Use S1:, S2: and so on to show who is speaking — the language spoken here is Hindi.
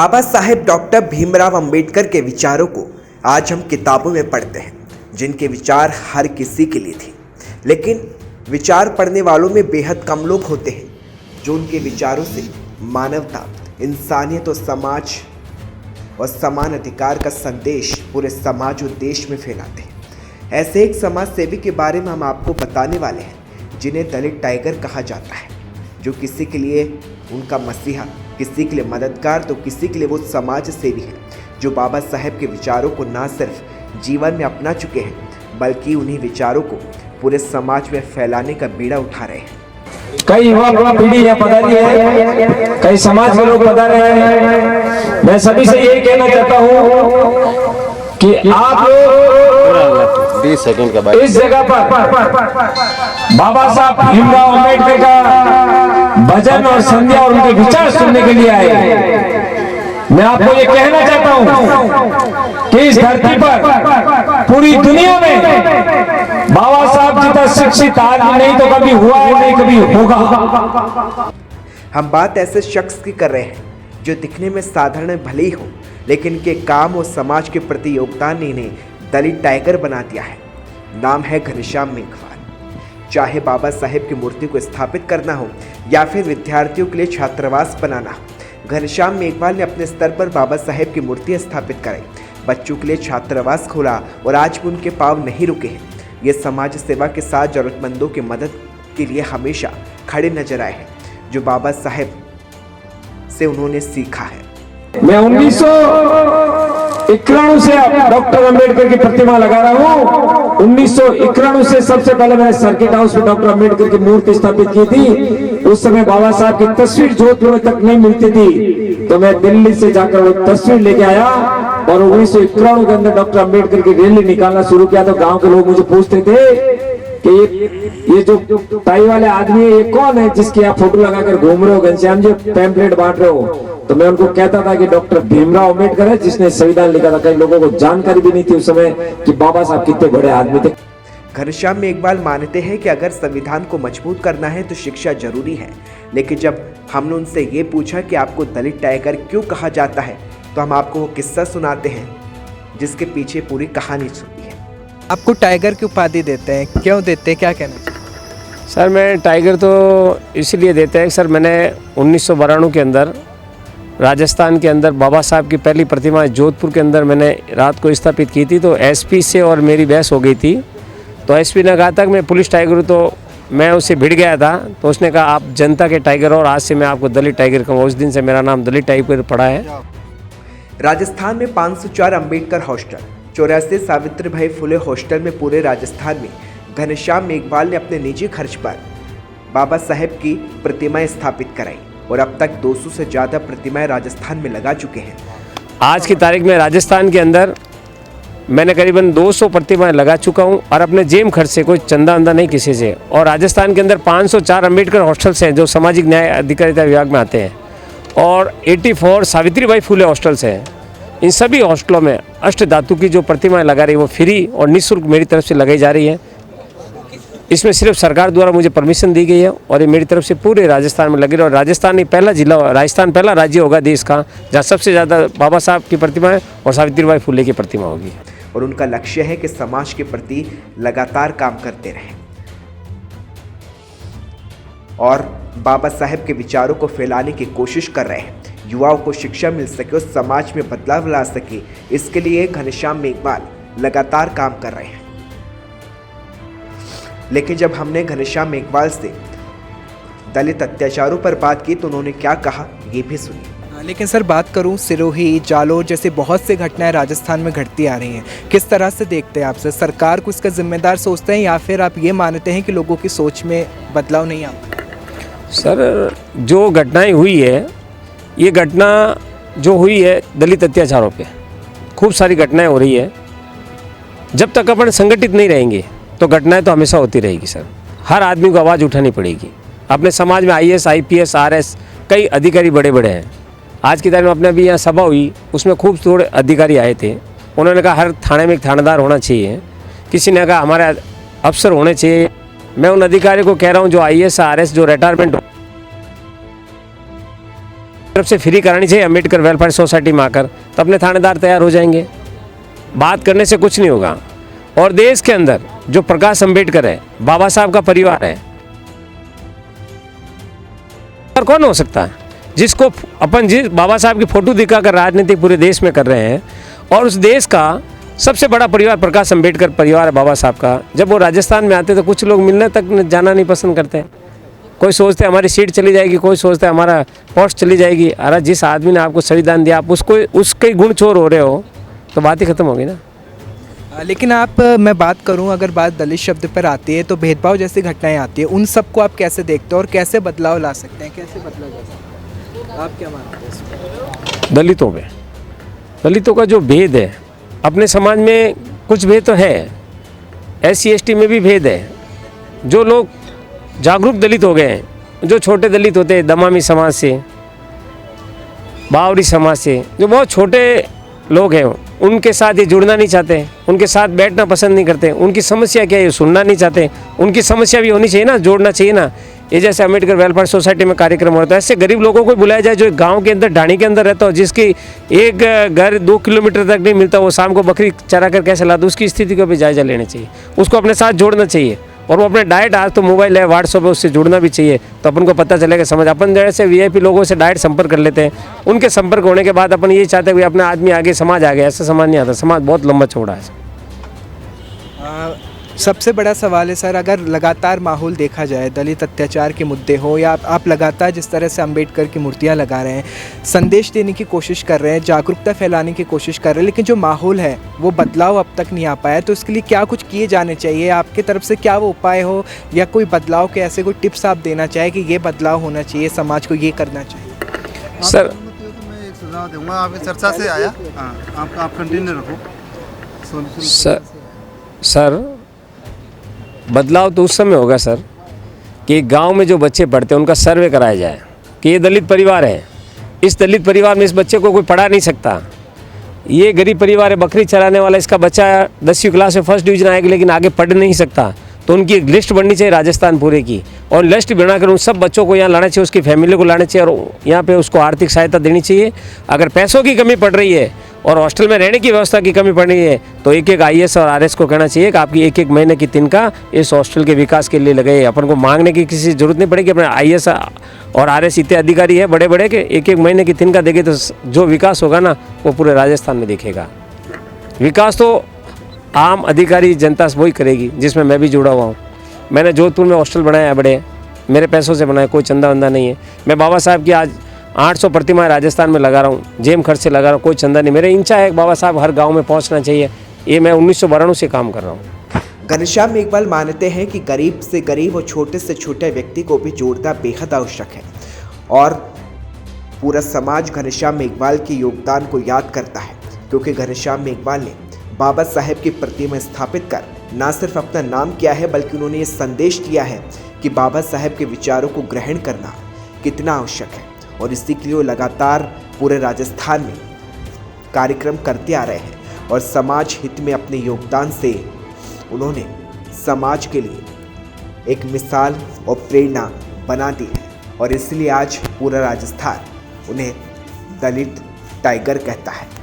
S1: बाबा साहेब डॉक्टर भीमराव अंबेडकर के विचारों को आज हम किताबों में पढ़ते हैं, जिनके विचार हर किसी के लिए थे। लेकिन विचार पढ़ने वालों में बेहद कम लोग होते हैं जो उनके विचारों से मानवता, इंसानियत और समाज और समान अधिकार का संदेश पूरे समाज और देश में फैलाते हैं। ऐसे एक समाज सेवी के बारे में हम आपको बताने वाले हैं, जिन्हें दलित टाइगर कहा जाता है, जो किसी के लिए उनका मसीहा, किसी के लिए मददगार तो किसी के लिए वो समाज सेवी है, जो बाबा साहेब के विचारों को ना सिर्फ जीवन में अपना चुके हैं, बल्कि उन्हीं विचारों को पूरे समाज में फैलाने का बीड़ा उठा रहे हैं।
S2: कई युवा पीढ़ी यहाँ पधारी है, कई समाज के लोग पधारे हैं। मैं सभी से यही कहना चाहता हूँ कि आप लोग
S3: 20 सेकंड का
S2: इस जगह पर बाबा साहब भीमराव अम्बेडकर का भजन और संध्या और उनके विचार सुनने के लिए आए। मैं आपको ये कहना चाहता हूँ कि इस धरती पर पूरी दुनिया में बाबा साहब जितना शिक्षित आदमी नहीं तो कभी हुआ है, नहीं कभी होगा।
S1: हम बात ऐसे शख्स की कर रहे हैं जो दिखने में साधारण भले ही हो, लेकिन इनके काम और समाज के प्रति योगदान ने इन्हें दलित टाइगर बना दिया है। नाम है घनश्याम मेघवाल। चाहे बाबा साहेब की मूर्ति को स्थापित करना हो या फिर विद्यार्थियों के लिए छात्रावास बनाना हो, घनश्याम मेघवाल ने अपने स्तर पर बाबा साहेब की मूर्ति स्थापित कराई, बच्चों के लिए छात्रावास खोला और आज भी उनके पांव नहीं रुके हैं। ये समाज सेवा के साथ जरूरतमंदों की मदद के लिए हमेशा खड़े नजर आए हैं, जो बाबा साहेब से उन्होंने सीखा है।
S2: मैं 1991 से डॉक्टर अंबेडकर की प्रतिमा लगा रहा हूँ। 1991 से सबसे पहले मैंने सर्किट हाउस में डॉक्टर अंबेडकर की मूर्ति स्थापित की थी। उस समय बाबा साहब की तस्वीर जोधपुर में तक नहीं मिलती थी, तो मैं दिल्ली से जाकर वो तस्वीर लेके आया और 1991 के अंदर डॉक्टर अंबेडकर की रैली निकालना शुरू किया। तो गाँव के लोग मुझे पूछते थे कि ये जो टाई वाले आदमी है, ये कौन है जिसकी आप फोटो लगाकर घूम रहे हो, घनश्याम जी पैम्पलेट बांट रहे हो? तो मैं उनको कहता था कि डॉक्टर भीमराव अम्बेडकर है जिसने संविधान लिखा था। कई लोगों को जानकारी भी नहीं थी उस समय कि बाबा साहब कितने बड़े आदमी थे।
S1: घनश्याम मेघवाल मानते हैं कि अगर संविधान को मजबूत करना है तो शिक्षा जरूरी है, लेकिन जब हमने उनसे ये पूछा कि आपको दलित टाइगर क्यों कहा जाता है, तो हम आपको वो किस्सा सुनाते हैं जिसके पीछे पूरी कहानी सुनी है।
S4: आपको टाइगर की उपाधि देते हैं, क्यों देते हैं, क्या कहना?
S3: सर, मैं टाइगर तो इसलिए देते हैं सर, मैंने 1992 के अंदर राजस्थान के अंदर बाबा साहब की पहली प्रतिमा जोधपुर के अंदर मैंने रात को स्थापित की थी। तो एसपी से और मेरी बहस हो गई थी। तो एसपी ने कहा था कि मैं पुलिस टाइगर हूँ, तो मैं उससे भिड़ गया था। तो उसने कहा आप जनता के टाइगर हो और आज से मैं आपको दलित टाइगर कहूँगा। उस दिन से मेरा नाम दलित टाइगर पड़ा है।
S1: राजस्थान में 504 अंबेडकर हॉस्टल, 84 सावित्रीबाई फुले हॉस्टल में पूरे राजस्थान में घनश्याम मेघवाल ने अपने निजी खर्च पर बाबा साहेब की प्रतिमाएं स्थापित कराई और अब तक 200 से ज़्यादा प्रतिमाएं राजस्थान में लगा चुके हैं।
S3: आज की तारीख में राजस्थान के अंदर मैंने करीबन 200 प्रतिमाएं लगा चुका हूं और अपने जेब खर्च से, कोई चंदा वंदा नहीं किसी से। और राजस्थान के अंदर 504 अंबेडकर हॉस्टल्स हैं जो सामाजिक न्याय अधिकारिता विभाग में आते हैं, और 84 सावित्रीबाई फुले हॉस्टल्स हैं। इन सभी हॉस्टलों में अष्ट धातु की जो प्रतिमाएं लगा रही है वो फ्री और निःशुल्क मेरी तरफ से लगाई जा रही है। इसमें सिर्फ सरकार द्वारा मुझे परमिशन दी गई है और ये मेरी तरफ से पूरे राजस्थान में लगे रहे। और राजस्थान ही पहला जिला, राजस्थान पहला राज्य होगा देश का जहाँ सबसे ज़्यादा बाबा साहब की प्रतिमा है और सावित्रीबाई फुले की प्रतिमा होगी।
S1: और उनका लक्ष्य है कि समाज के प्रति लगातार काम करते रहें और बाबा साहेब के विचारों को फैलाने की कोशिश कर रहे हैं। युवाओं को शिक्षा मिल सके और समाज में बदलाव ला सके, इसके लिए घनश्याम मेघवाल लगातार काम कर रहे हैं। लेकिन जब हमने घनश्याम मेघवाल से दलित अत्याचारों पर बात की तो उन्होंने क्या कहा, ये भी सुनिए।
S4: लेकिन सर, बात करूं सिरोही, जालोर जैसे बहुत से घटनाएं राजस्थान में घटती आ रही हैं, किस तरह से देखते हैं आप सर? सरकार को इसका जिम्मेदार सोचते हैं या फिर आप ये मानते हैं कि लोगों की सोच में बदलाव नहीं आ?
S3: सर, जो घटनाएं हुई है, ये घटना जो हुई है दलित अत्याचारों पे खूब सारी घटनाएं हो रही है। जब तक अपन संगठित नहीं रहेंगे तो घटनाएं तो हमेशा होती रहेगी सर। हर आदमी को आवाज़ उठानी पड़ेगी। अपने समाज में IAS, IPS, RS कई अधिकारी बड़े बड़े हैं। आज की तारीख में अपने अभी यहाँ सभा हुई, उसमें खूब थोड़े अधिकारी आए थे। उन्होंने कहा हर थाने में एक थानेदार होना चाहिए। किसी ने कहा हमारे अफसर होने चाहिए। मैं उन अधिकारी को कह रहा हूँ जो IAS, RS जो रिटायरमेंट तरफ से फ्री करानी चाहिए अम्बेडकर वेलफेयर सोसाइटी में आकर, तो अपने थानेदार तैयार हो जाएंगे। बात करने से कुछ नहीं होगा। और देश के अंदर जो प्रकाश अम्बेडकर है, बाबा साहब का परिवार है, और कौन हो सकता है जिसको अपन जिस बाबा साहब की फोटो दिखाकर राजनीति पूरे देश में कर रहे हैं, और उस देश का सबसे बड़ा परिवार प्रकाश अम्बेडकर परिवार है बाबा साहब का। जब वो राजस्थान में आते तो कुछ लोग मिलने तक जाना नहीं पसंद करते। कोई सोचते हमारी सीट चली जाएगी, कोई सोचते हमारा पोस्ट चली जाएगी। अरे जिस आदमी ने आपको संविधान दिया, आप उसको उसके गुण चोर हो रहे हो, तो बात ही खत्म होगी ना।
S4: लेकिन मैं बात करूं, अगर बात दलित शब्द पर आती है तो भेदभाव जैसी घटनाएं आती है, उन सबको आप कैसे देखते हो और कैसे बदलाव ला सकते हैं, कैसे बदला जा सकता है, आप क्या मानते हैं इस पर?
S3: दलितों में, दलितों का जो भेद है, अपने समाज में कुछ भेद तो है, SC ST में भी भेद है। जो लोग जागरूक दलित हो गए हैं, जो छोटे दलित होते हैं, दमामी समाज से, बावरी समाज से, जो बहुत छोटे लोग हैं, उनके साथ ये जुड़ना नहीं चाहते, उनके साथ बैठना पसंद नहीं करते। उनकी समस्या क्या है ये सुनना नहीं चाहते। उनकी समस्या भी होनी चाहिए ना, जोड़ना चाहिए ना। ये जैसे अम्बेडकर वेलफेयर सोसाइटी में कार्यक्रम होता है, ऐसे गरीब लोगों को बुलाया जाए जो गांव के अंदर ढाणी के अंदर रहता हो, जिसकी एक घर 2 किलोमीटर तक नहीं मिलता, वो शाम को बकरी चरा कर कैसे लाता, उसकी स्थिति को भी जायजा लेना चाहिए, उसको अपने साथ जोड़ना चाहिए। और वो अपने डायरेक्ट, आज तो मोबाइल है, व्हाट्सअप है, उससे जुड़ना भी चाहिए, तो अपन को पता चलेगा। समझ अपन जैसे VIP लोगों से डायरेक्ट संपर्क कर लेते हैं, उनके संपर्क होने के बाद अपन ये चाहते हैं कि अपना आदमी आगे, समाज आगे। ऐसा समाज नहीं आता, समाज बहुत लंबा चौड़ा है।
S4: सबसे बड़ा सवाल है सर, अगर लगातार माहौल देखा जाए, दलित अत्याचार के मुद्दे हो या आप लगातार जिस तरह से अंबेडकर की मूर्तियां लगा रहे हैं, संदेश देने की कोशिश कर रहे हैं, जागरूकता फैलाने की कोशिश कर रहे हैं, लेकिन जो माहौल है वो बदलाव अब तक नहीं आ पाया, तो इसके लिए क्या कुछ किए जाने चाहिए आपकी तरफ से? क्या वो उपाय हो या कोई बदलाव के ऐसे कोई टिप्स आप देना चाहें कि ये बदलाव होना चाहिए, समाज को ये करना चाहिए?
S5: सर मैं एक सुझाव दूंगा, आपकी चर्चा से आया। हाँ, आप कंटिन्यू रखो।
S3: सर बदलाव तो उस समय होगा सर कि गांव में जो बच्चे पढ़ते हैं उनका सर्वे कराया जाए कि ये दलित परिवार है, इस दलित परिवार में इस बच्चे को कोई पढ़ा नहीं सकता, ये गरीब परिवार है, बकरी चराने वाला, इसका बच्चा 10वीं क्लास में फर्स्ट डिवीजन आएगा लेकिन आगे पढ़ नहीं सकता। तो उनकी एक लिस्ट बननी चाहिए राजस्थान पूरे की, और लिस्ट बनाकर उन सब बच्चों को यहाँ लाना चाहिए, उसकी फैमिली को लाना चाहिए, और यहाँ पे उसको आर्थिक सहायता देनी चाहिए। अगर पैसों की कमी पड़ रही है और हॉस्टल में रहने की व्यवस्था की कमी पड़ रही है, तो एक IAS और RS को कहना चाहिए कि आपकी एक महीने की तनख्वाह इस हॉस्टल के विकास के लिए लगे। अपन को मांगने की किसी जरूरत नहीं पड़ेगी। अपने IAS और RS इतने अधिकारी है बड़े बड़े के एक महीने की तनख्वाह देंगे तो जो विकास होगा ना वो पूरे राजस्थान में दिखेगा। विकास तो आम अधिकारी जनता से वही करेगी, जिसमें मैं भी जुड़ा हुआ हूँ। मैंने जोधपुर में हॉस्टल बनाया है, बड़े मेरे पैसों से बनाया, कोई चंदा वंदा नहीं है। मैं बाबा साहब की आज 800 प्रतिमाएं राजस्थान में लगा रहा हूँ, जेम खर्च से लगा रहा हूँ, कोई चंदा नहीं। मेरे इच्छा है बाबा साहब हर गांव में पहुँचना चाहिए। ये मैं 1992 से काम कर रहा हूँ।
S1: घनश्याम मेघवाल मानते हैं कि गरीब से गरीब और छोटे से छोटे व्यक्ति को भी जोड़ना बेहद आवश्यक है, और पूरा समाज घनश्याम मेघवाल के योगदान को याद करता है, क्योंकि घनश्याम मेघवाल ने बाबा साहेब की प्रतिमा स्थापित कर न सिर्फ अपना नाम किया है, बल्कि उन्होंने ये संदेश दिया है कि बाबा साहेब के विचारों को ग्रहण करना कितना आवश्यक है, और इसी के लिए वो लगातार पूरे राजस्थान में कार्यक्रम करते आ रहे हैं, और समाज हित में अपने योगदान से उन्होंने समाज के लिए एक मिसाल और प्रेरणा बना दी है, और इसलिए आज पूरा राजस्थान उन्हें दलित टाइगर कहता है।